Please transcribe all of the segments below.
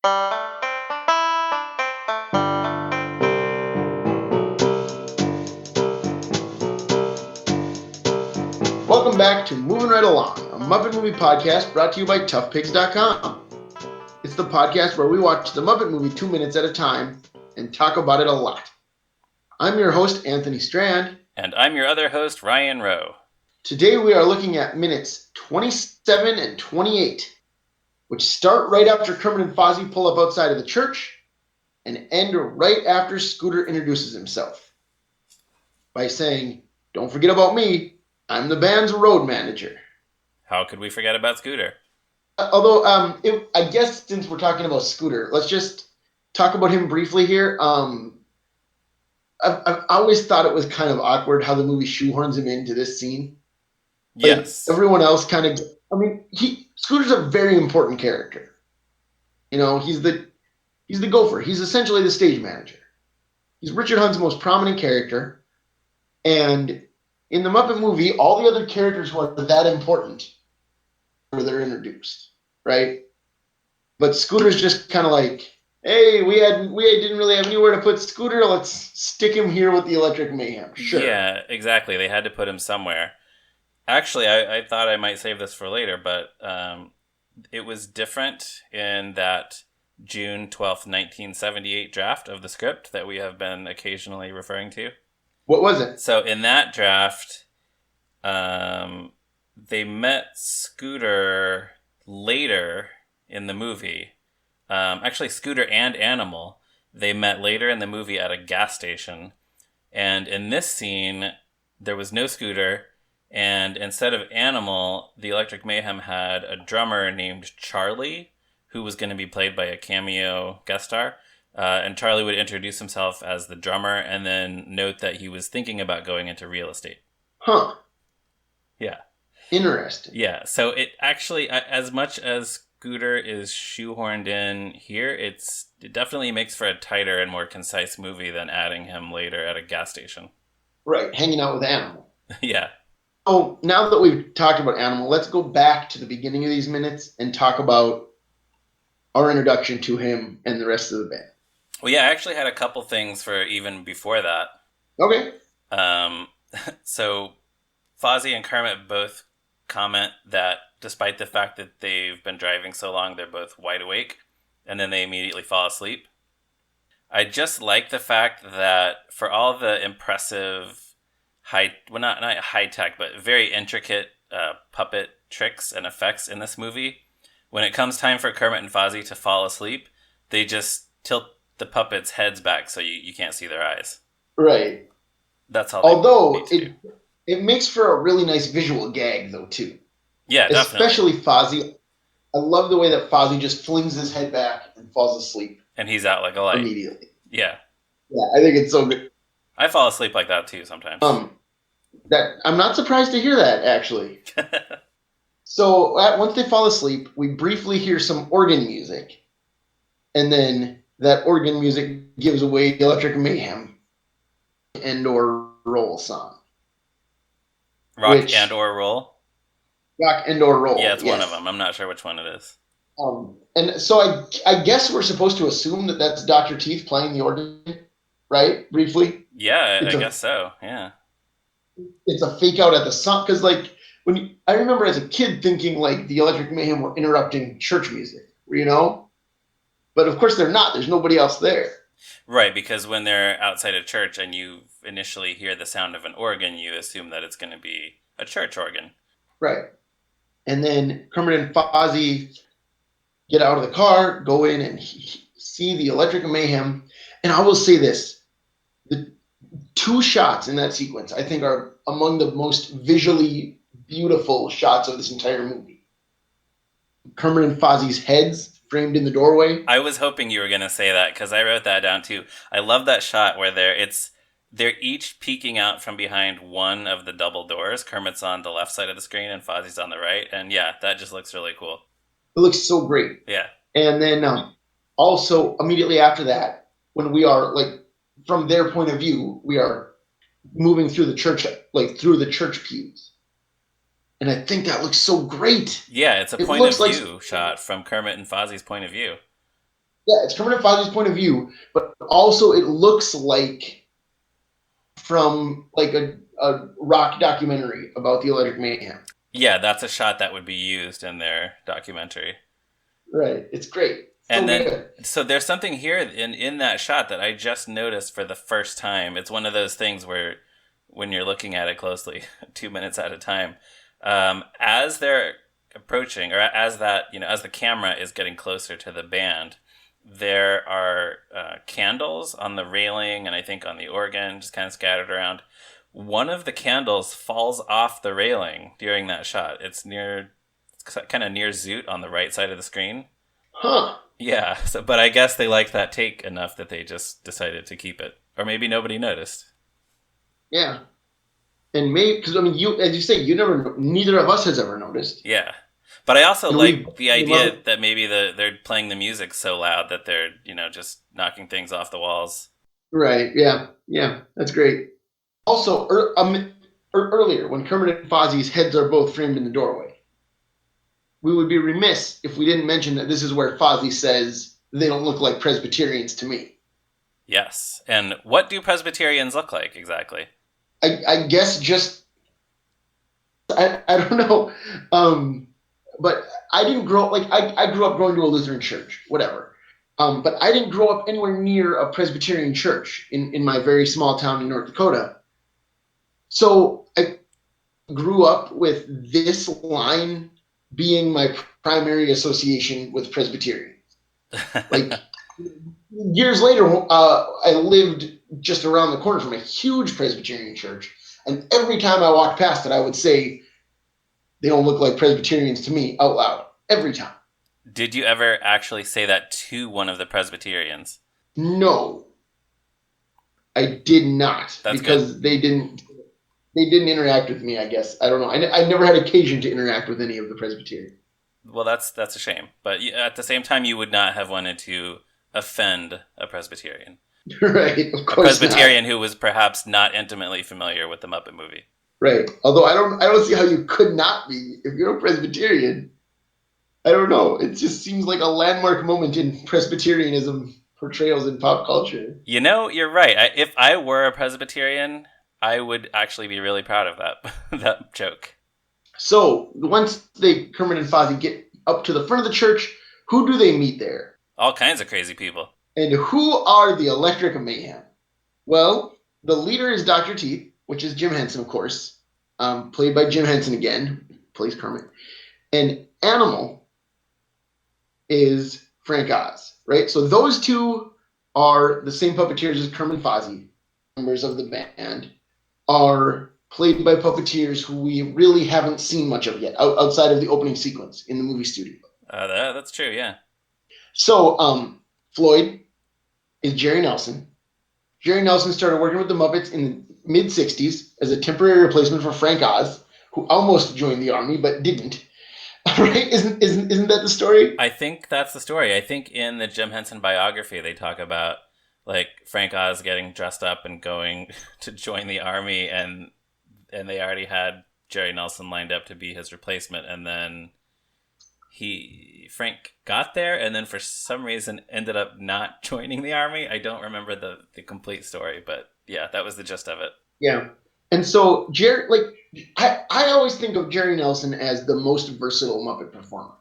Welcome back to Moving Right Along, a Muppet Movie podcast brought to you by ToughPigs.com. It's the podcast where we watch the Muppet Movie 2 minutes at a time and talk about it a lot. I'm your host, Anthony Strand. And I'm your other host, Ryan Rowe. Today we are looking at minutes 27 and 28, which start right after Kermit and Fozzie pull up outside of the church and end right after Scooter introduces himself by saying, "Don't forget about me, I'm the band's road manager." How could we forget about Scooter? Although, I guess since we're talking about Scooter, let's just talk about him briefly here. I've always thought it was kind of awkward how the movie shoehorns him into this scene. Yes. Like, everyone else kind of, Scooter's a very important character. You know, he's the gopher. He's essentially the stage manager. He's Richard Hunt's most prominent character. And in the Muppet Movie, all the other characters who are that important, they're introduced, right? But Scooter's just kind of like, hey, we didn't really have anywhere to put Scooter. Let's stick him here with the Electric Mayhem. Sure. Yeah, exactly. They had to put him somewhere. Actually, I thought I might save this for later, but it was different in that June 12th, 1978 draft of the script that we have been occasionally referring to. What was it? So in that draft, they met Scooter later in the movie. Actually, Scooter and Animal, they met later in the movie at a gas station. And in this scene, there was no Scooter. And instead of Animal, the Electric Mayhem had a drummer named Charlie, who was going to be played by a cameo guest star. And Charlie would introduce himself as the drummer and then note that he was thinking about going into real estate. Huh. Yeah. Interesting. Yeah. So it actually, as much as Scooter is shoehorned in here, it definitely makes for a tighter and more concise movie than adding him later at a gas station. Right. Hanging out with Animal. Yeah. So now that we've talked about Animal, let's go back to the beginning of these minutes and talk about our introduction to him and the rest of the band. Well, yeah, I actually had a couple things for even before that. Okay. So Fozzie and Kermit both comment that despite the fact that they've been driving so long, they're both wide awake, and then they immediately fall asleep. I just like the fact that for all the impressive not high tech, but very intricate puppet tricks and effects in this movie, when it comes time for Kermit and Fozzie to fall asleep, they just tilt the puppets' heads back so you can't see their eyes. Right. That's all. Although it makes for a really nice visual gag, though, too. Yeah, definitely. Especially Fozzie. I love the way that Fozzie just flings his head back and falls asleep. And he's out like a light. Immediately. Yeah. Yeah, I think it's so good. I fall asleep like that, too, sometimes. That I'm not surprised to hear that, actually. So once they fall asleep, we briefly hear some organ music. And then that organ music gives away the Electric Mayhem and/or roll song. Rock and/or roll? Rock and/or roll. Yeah, it's one of them. I'm not sure which one it is. And so I guess we're supposed to assume that that's Dr. Teeth playing the organ, right? Briefly? Yeah, I guess so, yeah. It's a fake out at the song, because I remember as a kid thinking like the Electric Mayhem were interrupting church music, you know? But of course they're not. There's nobody else there. Right, because when they're outside a church and you initially hear the sound of an organ, you assume that it's going to be a church organ. Right. And then Kermit and Fozzie get out of the car, go in and see the Electric Mayhem. And I will say this. The two shots in that sequence, I think, are among the most visually beautiful shots of this entire movie. Kermit and Fozzie's heads framed in the doorway. I was hoping you were going to say that because I wrote that down too. I love that shot where they're each peeking out from behind one of the double doors. Kermit's on the left side of the screen and Fozzie's on the right. And yeah, that just looks really cool. It looks so great. Yeah. And then also immediately after that, when we are from their point of view, we are moving through the church, through the church pews. And I think that looks so great. Yeah, it's a point of view shot from Kermit and Fozzie's point of view. Yeah, it's Kermit and Fozzie's point of view, but also it looks like from like a rock documentary about the Electric Mayhem. Yeah, that's a shot that would be used in their documentary. Right. It's great. And So then, good. so there's something here in that shot that I just noticed for the first time. It's one of those things where, when you're looking at it closely, 2 minutes at a time, as they're approaching, or as that, as the camera is getting closer to the band, there are candles on the railing, and I think on the organ, just kind of scattered around. One of the candles falls off the railing during that shot. It's kind of near Zoot on the right side of the screen. Huh. Yeah, but I guess they liked that take enough that they just decided to keep it. Or maybe nobody noticed. Yeah. And maybe because I mean, you as you say, neither of us has ever noticed. Yeah. But I also We like the idea that maybe they're playing the music so loud that they're, just knocking things off the walls. right. Yeah. Yeah. That's great. Also, earlier when Kermit and Fozzie's heads are both framed in the doorway, we would be remiss if we didn't mention that this is where Fozzie says they don't look like Presbyterians to me. Yes. And what do Presbyterians look like exactly? I guess just I don't know. But I didn't grow up like I grew up going to a Lutheran church, whatever. But I didn't grow up anywhere near a Presbyterian church in my very small town in North Dakota. So I grew up with this line being my primary association with Presbyterian. Like years later, I lived just around the corner from a huge Presbyterian church, and every time I walked past it, I would say, "They don't look like Presbyterians to me," out loud every time. Did you ever actually say that to one of the Presbyterians? No, I did not That's good. because they didn't interact with me. I guess I don't know. I never had occasion to interact with any of the Presbyterians. Well, that's a shame. But at the same time, you would not have wanted to offend a Presbyterian. Right, of A course not. Presbyterian who was perhaps not intimately familiar with the Muppet movie. Right. Although I don't see how you could not be if you're a Presbyterian. I don't know. It just seems like a landmark moment in Presbyterianism portrayals in pop culture. You're right. If I were a Presbyterian, I would actually be really proud of that that joke. So once Kermit and Fozzie get up to the front of the church, who do they meet there? All kinds of crazy people. And who are the Electric Mayhem? Well, the leader is Dr. Teeth, which is Jim Henson, of course, played by Jim Henson again, plays Kermit. And Animal is Frank Oz, right? So those two are the same puppeteers as Kermit and Fozzie, members of the band, are played by puppeteers who we really haven't seen much of yet, outside of the opening sequence in the movie studio. That's true, yeah. So Floyd is Jerry Nelson. Jerry Nelson started working with the Muppets in the mid 60s as a temporary replacement for Frank Oz, who almost joined the army but didn't. Right? Isn't that the story? I think that's the story. I think in the Jim Henson biography, they talk about like Frank Oz getting dressed up and going to join the army, and they already had Jerry Nelson lined up to be his replacement, and then Frank got there, and then for some reason ended up not joining the army. I don't remember the complete story, but yeah, that was the gist of it. Yeah. And so Jerry, like, I always think of Jerry Nelson as the most versatile Muppet performer.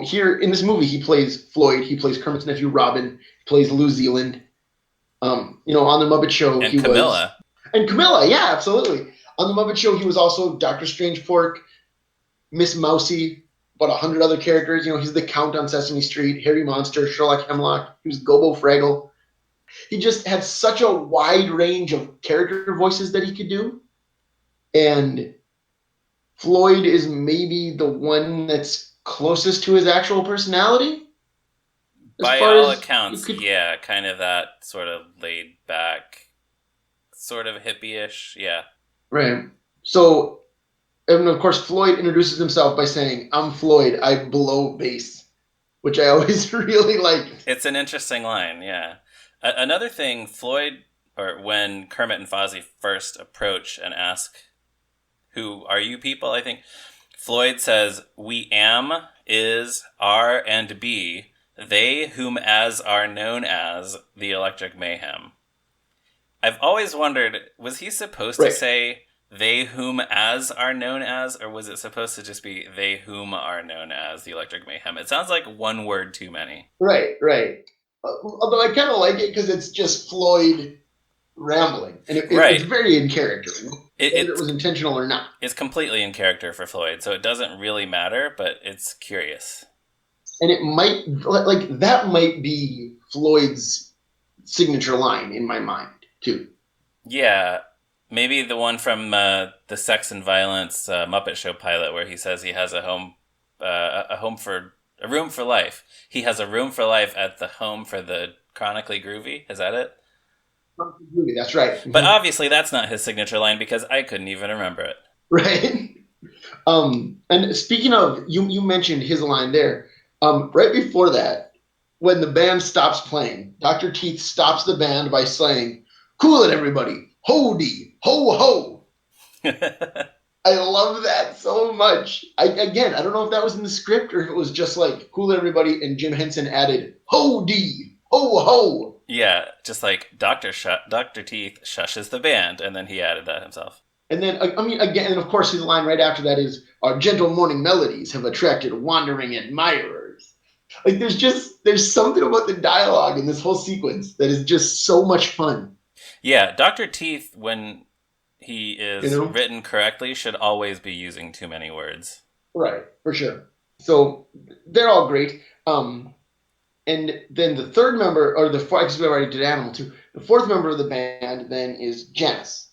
Here in this movie, he plays Floyd, he plays Kermit's nephew Robin, he plays Lou Zealand. On the Muppet Show, And Camilla. And Camilla, yeah, absolutely. On the Muppet Show, he was also Dr. Strange Pork, Miss Mousy, about 100 other characters. He's the Count on Sesame Street, Harry Monster, Sherlock Hemlock. He was Gobo Fraggle. He just had such a wide range of character voices that he could do. And Floyd is maybe the one that's closest to his actual personality. By all accounts, yeah, kind of that sort of laid back, sort of hippie-ish, yeah. Right. So, and of course, Floyd introduces himself by saying, "I'm Floyd, I blow bass," which I always really liked. It's an interesting line, yeah. Another thing, Floyd, or when Kermit and Fozzie first approach and ask, "Who are you people?" I think Floyd says, "We am, is, are, and be They whom as are known as the Electric Mayhem. I've always wondered, was he supposed to Right. say they whom as are known as, or was it supposed to just be they whom are known as the Electric Mayhem? It sounds like one word too many. Right. Right. Although I kind of like it because it's just Floyd rambling, and it's Right. very in character, It, whether it it's was intentional or not. it's completely in character for Floyd, so it doesn't really matter, but it's curious. And it might like that might be Floyd's signature line in my mind too. Yeah, maybe the one from the Sex and Violence Muppet Show pilot, where he says he has a home for a room for life. He has a room for life at the home for the chronically groovy. Is that it? That's right. But obviously, that's not his signature line because I couldn't even remember it. Right. And speaking of, you mentioned his line there. Right before that, when the band stops playing, Dr. Teeth stops the band by saying, "Cool it, everybody. Ho-dee, ho-ho." I love that so much. Again, I don't know if that was in the script or if it was just like, "Cool it, everybody," and Jim Henson added, "Ho-dee, ho-ho." Yeah, just like Doctor Teeth shushes the band, and then he added that himself. And then, I mean, again, and of course, his line right after that is, "Our gentle morning melodies have attracted wandering admirers." Like, there's something about the dialogue in this whole sequence that is just so much fun. Yeah, Doctor Teeth, when he You is know? written correctly, should always be using too many words. Right, for sure. So they're all great. And then the third member, or the fourth, because we already did Animal too. The fourth member of the band then is Janice,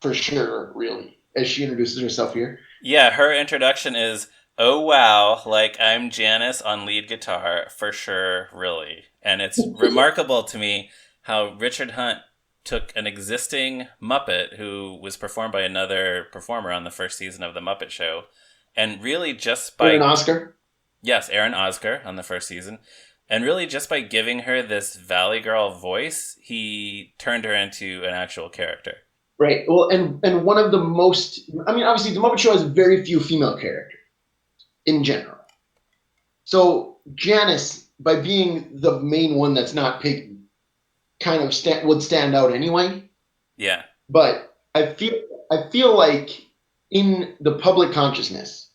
for sure, really, as she introduces herself here. Yeah, her introduction is, "Oh wow, like I'm Janice on lead guitar, for sure, really." And it's remarkable to me how Richard Hunt took an existing Muppet who was performed by another performer on the first season of The Muppet Show, and really just An by, Oscar. yes, Aaron Oscar on the first season, and really just by giving her this Valley Girl voice, he turned her into an actual character. Right. Well, and one of the most, I mean, obviously, the Muppet Show has very few female characters in general. So Janice, by being the main one that's not Piggy, kind of would stand out anyway. Yeah. But I feel like in the public consciousness,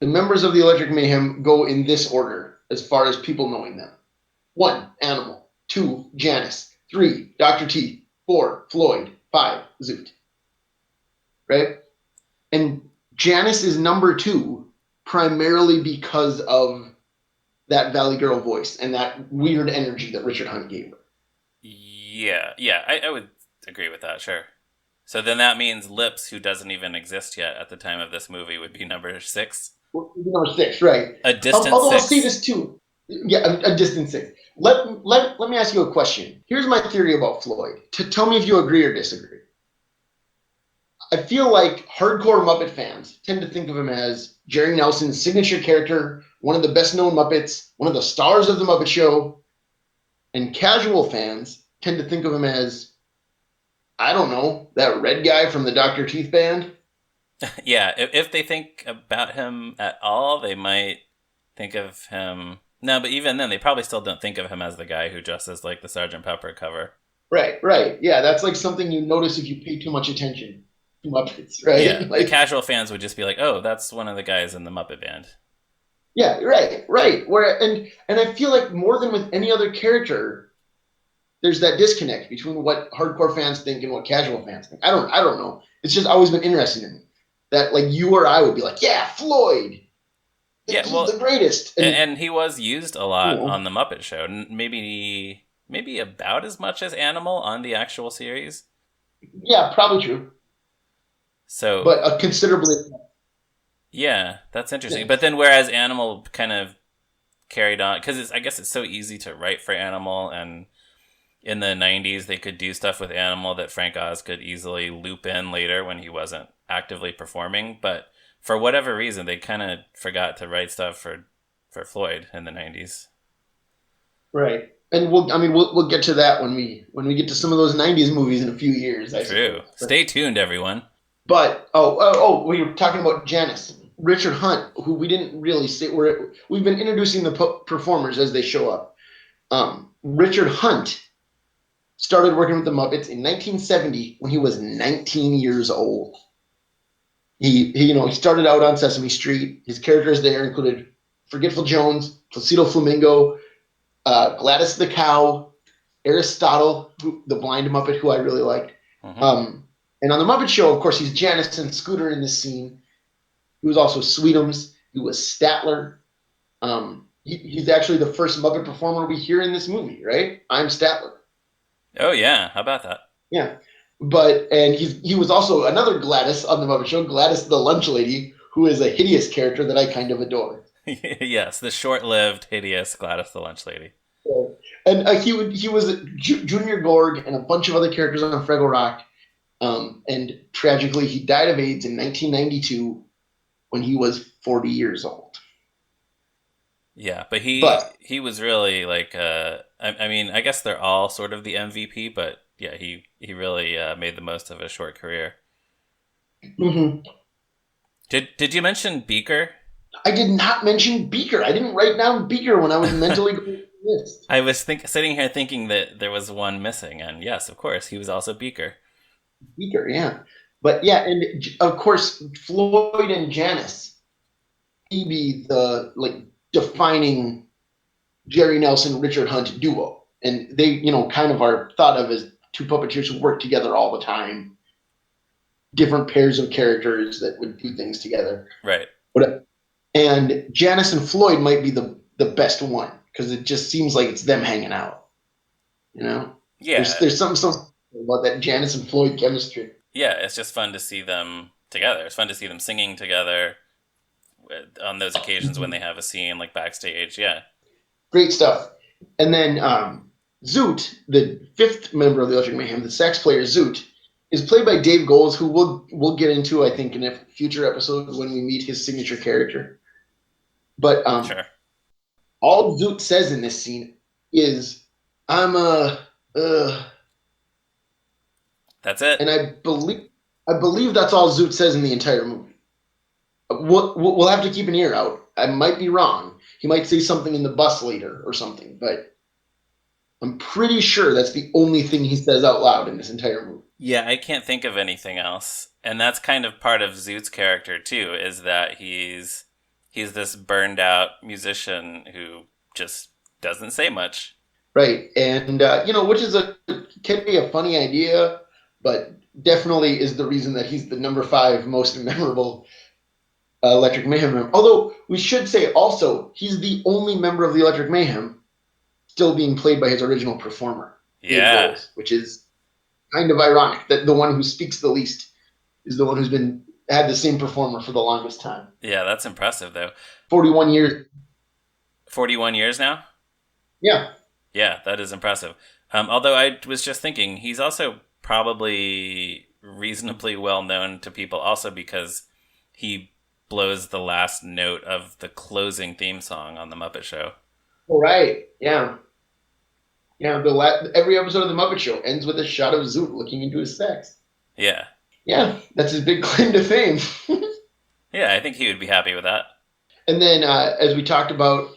the members of the Electric Mayhem go in this order as far as people knowing them: 1, Animal; 2, Janice; 3, Dr. Teeth; 4, Floyd; 5, Zoot. Right? And Janice is number 2 primarily because of that Valley Girl voice and that weird energy that Richard Hunt gave her. Yeah, I would agree with that, sure. So then that means Lips, who doesn't even exist yet at the time of this movie, would be number 6. Number 6, right? A distant Although I'll six. say this too. Yeah, a distant 6. Let me ask you a question. Here's my theory about Floyd. Tell me if you agree or disagree. I feel like hardcore Muppet fans tend to think of him as Jerry Nelson's signature character, one of the best known Muppets, one of the stars of the Muppet Show, and casual fans tend to think of him as, I don't know, that red guy from the Dr. Teeth band. Yeah, if they think about him at all, they might think of him. No, but even then, they probably still don't think of him as the guy who dresses like the Sgt. Pepper cover. Right. Yeah, that's like something you notice if you pay too much attention to Muppets, right? Yeah, Like, the casual fans would just be like, "Oh, that's one of the guys in the Muppet Band." yeah, right. Where and I feel like more than with any other character, there's that disconnect between what hardcore fans think and what casual fans think. I don't know. It's just always been interesting to me that like you or I would be like, yeah, Floyd. Yeah, He's well, the greatest. and he was used a lot You know. on the Muppet Show. Maybe about as much as Animal on the actual series. Yeah, probably true. So, But considerably. yeah, that's interesting. Yeah. But then, whereas Animal kind of carried on, because I guess it's so easy to write for Animal, and in the 90s they could do stuff with Animal that Frank Oz could easily loop in later when he wasn't actively performing. But for whatever reason, they kind of forgot to write stuff for Floyd in the 90s. Right. And we'll get to that when we get to some of those '90s movies in a few years. True. Stay tuned, everyone. But we were talking about Janice. Richard Hunt, who we didn't really say, we've been introducing the performers as they show up. Richard Hunt started working with the Muppets in 1970 when he was 19 years old. He started out on Sesame Street. His characters there included Forgetful Jones, Placido Flamingo, Gladys the Cow, Aristotle, the blind Muppet, who I really liked. And on the Muppet Show, of course, he's Janice and Scooter in this scene. He was also Sweetums. He was Statler. He's actually the first Muppet performer we hear in this movie, right? I'm Statler. Oh yeah, how about that? Yeah, and he was also another Gladys on the Muppet Show, Gladys the Lunch Lady, who is a hideous character that I kind of adore. Yes, the short-lived, hideous Gladys the Lunch Lady. And he was Junior Gorg and a bunch of other characters on Fraggle Rock. And tragically, he died of AIDS in 1992 when he was 40 years old. Yeah, but he was really like, I mean, I guess they're all sort of the MVP, but yeah, he really made the most of his short career. Mm-hmm. Did you mention Beaker? I did not mention Beaker. I didn't write down Beaker when I was mentally going through the list. I was sitting here thinking that there was one missing, and yes, of course, he was also Beaker. Beaker, yeah. But yeah, and of course, Floyd and Janice maybe the defining Jerry Nelson, Richard Hunt duo. And they, kind of are thought of as two puppeteers who work together all the time. Different pairs of characters that would do things together. Right. And Janice and Floyd might be the best one because it just seems like it's them hanging out. Yeah. There's something about that Janice and Floyd chemistry. Yeah, it's just fun to see them together. It's fun to see them singing together on those occasions when they have a scene like backstage. Yeah. Great stuff. And then Zoot, the fifth member of the Electric Mayhem, the sax player Zoot, is played by Dave Goelz, who we'll get into, I think, in a future episode when we meet his signature character. But sure. All Zoot says in this scene is, "I'm That's it. And I believe that's all Zoot says in the entire movie. We'll have to keep an ear out. I might be wrong. He might say something in the bus later or something, but I'm pretty sure that's the only thing he says out loud in this entire movie. Yeah, I can't think of anything else. And that's kind of part of Zoot's character too, is that he's this burned out musician who just doesn't say much. Right. And which can be a funny idea, but definitely is the reason that he's the number 5 most memorable Electric Mayhem member. Although we should say also, he's the only member of the Electric Mayhem still being played by his original performer. Yeah. Goelz, which is kind of ironic that the one who speaks the least is the one who's had the same performer for the longest time. Yeah, that's impressive though. 41 years. 41 years now? Yeah. Yeah, that is impressive. Although I was just thinking, he's also probably reasonably well known to people also because he blows the last note of the closing theme song on The Muppet Show. Oh, right. Yeah. Yeah, every episode of The Muppet Show ends with a shot of Zoot looking into his sax. Yeah. Yeah, that's his big claim to fame. Yeah, I think he would be happy with that. And then, as we talked about,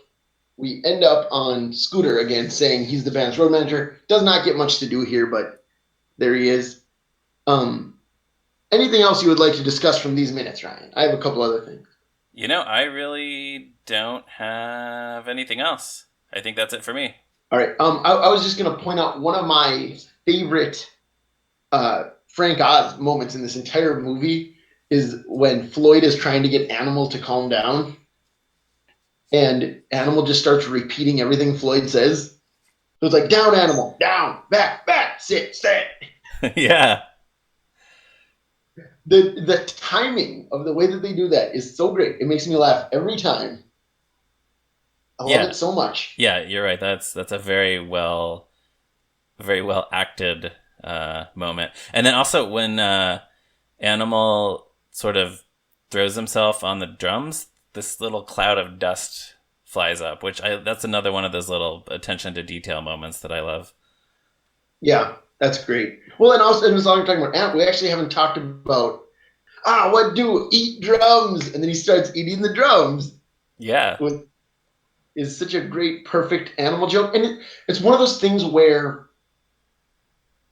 we end up on Scooter again, saying he's the band's road manager. Does not get much to do here, but there he is. Anything else you would like to discuss from these minutes, Ryan? I have a couple other things. I really don't have anything else. I think that's it for me. All right. I was just going to point out one of my favorite Frank Oz moments in this entire movie is when Floyd is trying to get Animal to calm down. And Animal just starts repeating everything Floyd says. So it's like, down, Animal, down, back, sit. Yeah. The timing of the way that they do that is so great. It makes me laugh every time. I love it so much. Yeah, you're right. That's a very well acted moment. And then also when Animal sort of throws himself on the drums, this little cloud of dust flies up, that's another one of those little attention to detail moments that I love. Yeah, that's great. Well, and also, as long as we're talking about Ant, we actually haven't talked about, what do? Eat drums. And then he starts eating the drums. Yeah. With is such a great, perfect animal joke. And it's one of those things where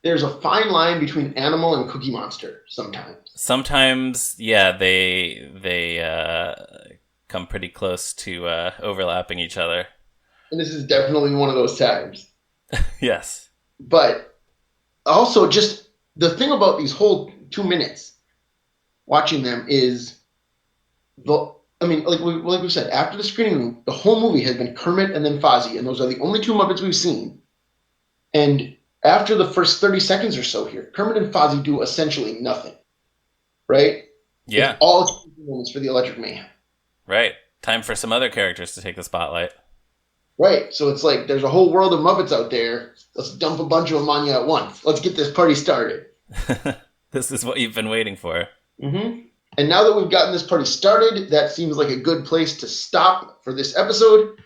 there's a fine line between animal and Cookie Monster sometimes. Sometimes, yeah, they come pretty close to overlapping each other. And this is definitely one of those times. Yes. But also, just the thing about these whole 2 minutes watching them is like we said, after the screening room, the whole movie has been Kermit and then Fozzie, and those are the only two Muppets we've seen. And after the first 30 seconds or so here, Kermit and Fozzie do essentially nothing. Right? Yeah. It's all moments for the Electric Mayhem. Right. Time for some other characters to take the spotlight. Right. So it's like there's a whole world of Muppets out there. Let's dump a bunch of them on you at once. Let's get this party started. This is what you've been waiting for. Mm-hmm. And now that we've gotten this party started, that seems like a good place to stop for this episode.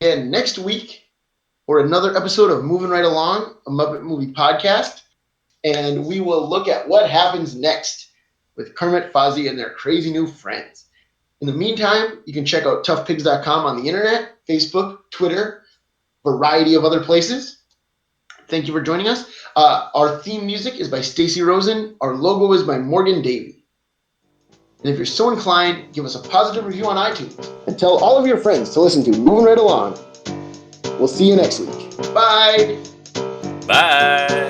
And next week, for another episode of Moving Right Along, a Muppet Movie podcast. And we will look at what happens next with Kermit, Fozzie, and their crazy new friends. In the meantime, you can check out toughpigs.com on the internet, Facebook, Twitter, variety of other places. Thank you for joining us. Our theme music is by Stacey Rosen. Our logo is by Morgan Davey. And if you're so inclined, give us a positive review on iTunes. And tell all of your friends to listen to Moving Right Along. We'll see you next week. Bye. Bye.